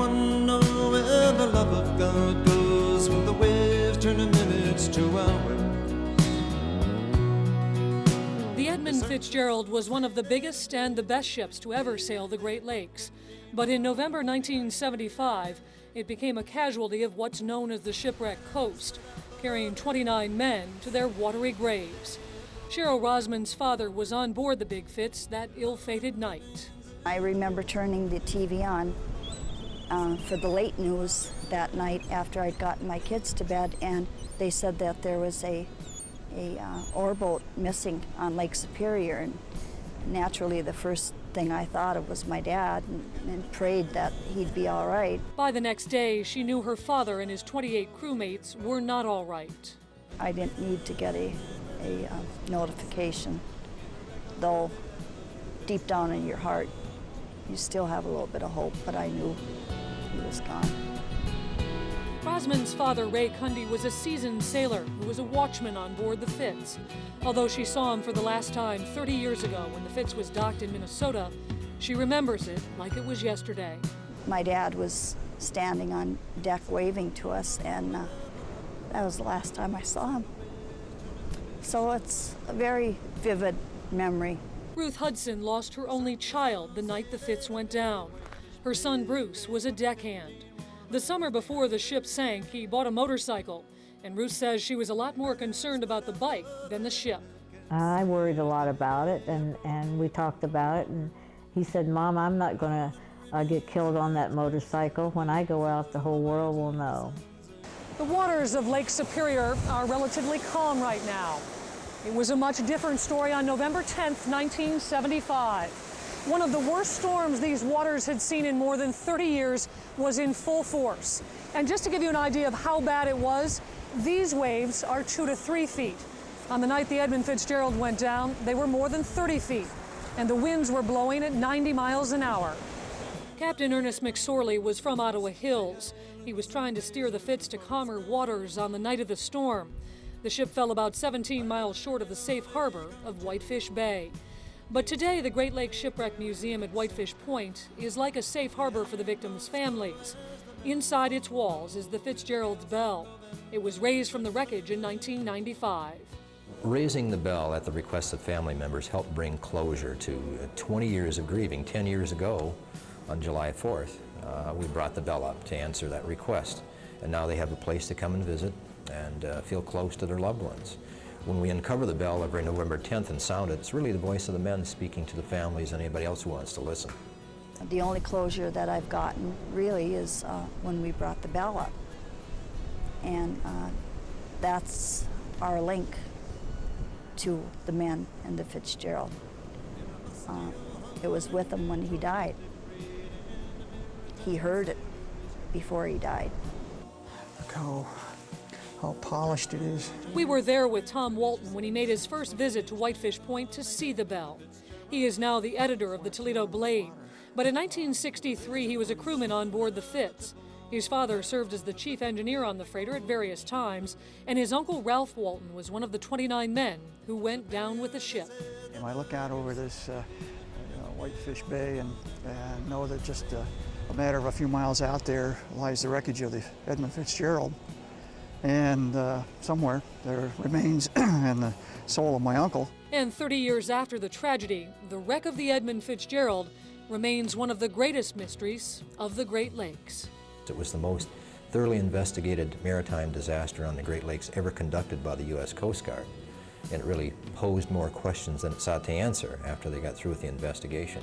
wanna know where the love of God goes when the waves turn the minutes to hours. The Edmund Fitzgerald was one of the biggest and the best ships to ever sail the Great Lakes. But in November 1975, it became a casualty of what's known as the shipwreck coast, carrying 29 men to their watery graves. Cheryl Rosman's father was on board the Big Fitz that ill-fated night. I remember turning the TV on for the late news that night after I'd gotten my kids to bed, and they said that there was a ore boat missing on Lake Superior, and naturally the first thing I thought of was my dad and prayed that he'd be all right. By the next day, she knew her father and his 28 crewmates were not all right. I didn't need to get a notification, though deep down in your heart you still have a little bit of hope, but I knew he was gone. Rosman's father, Ray Cundy, was a seasoned sailor who was a watchman on board the Fitz. Although she saw him for the last time 30 years ago when the Fitz was docked in Minnesota, she remembers it like it was yesterday. My dad was standing on deck waving to us, and that was the last time I saw him. So it's a very vivid memory. Ruth Hudson lost her only child the night the Fitz went down. Her son Bruce was a deckhand. The summer before the ship sank, he bought a motorcycle, and Ruth says she was a lot more concerned about the bike than the ship. I worried a lot about it, and we talked about it, and he said, "Mom, I'm not going to get killed on that motorcycle. When I go out, the whole world will know." The waters of Lake Superior are relatively calm right now. It was a much different story on November 10th, 1975. One of the worst storms these waters had seen in more than 30 years was in full force. And just to give you an idea of how bad it was, these waves are 2 to 3 feet. On the night the Edmund Fitzgerald went down, they were more than 30 feet, and the winds were blowing at 90 miles an hour. Captain Ernest McSorley was from Ottawa Hills. He was trying to steer the Fitz to calmer waters on the night of the storm. The ship fell about 17 miles short of the safe harbor of Whitefish Bay. But today, the Great Lakes Shipwreck Museum at Whitefish Point is like a safe harbor for the victims' families. Inside its walls is the Fitzgerald's bell. It was raised from the wreckage in 1995. Raising the bell at the request of family members helped bring closure to 20 years of grieving. 10 years ago, on July 4th, we brought the bell up to answer that request. And now they have a place to come and visit and feel close to their loved ones. When we uncover the bell every November 10th and sound it, it's really the voice of the men speaking to the families and anybody else who wants to listen. The only closure that I've gotten really is when we brought the bell up. And that's our link to the men and the Fitzgerald. It was with him when he died. He heard it before he died. Look how polished it is. We were there with Tom Walton when he made his first visit to Whitefish Point to see the bell. He is now the editor of the Toledo Blade. But in 1963, he was a crewman on board the Fitz. His father served as the chief engineer on the freighter at various times, and his uncle Ralph Walton was one of the 29 men who went down with the ship. And I look out over this Whitefish Bay and know that just a matter of a few miles out there lies the wreckage of the Edmund Fitzgerald. And somewhere there remains in the soul of my uncle. And 30 years after the tragedy, the wreck of the Edmund Fitzgerald remains one of the greatest mysteries of the Great Lakes. It was the most thoroughly investigated maritime disaster on the Great Lakes ever conducted by the U.S. Coast Guard. And it really posed more questions than it sought to answer after they got through with the investigation.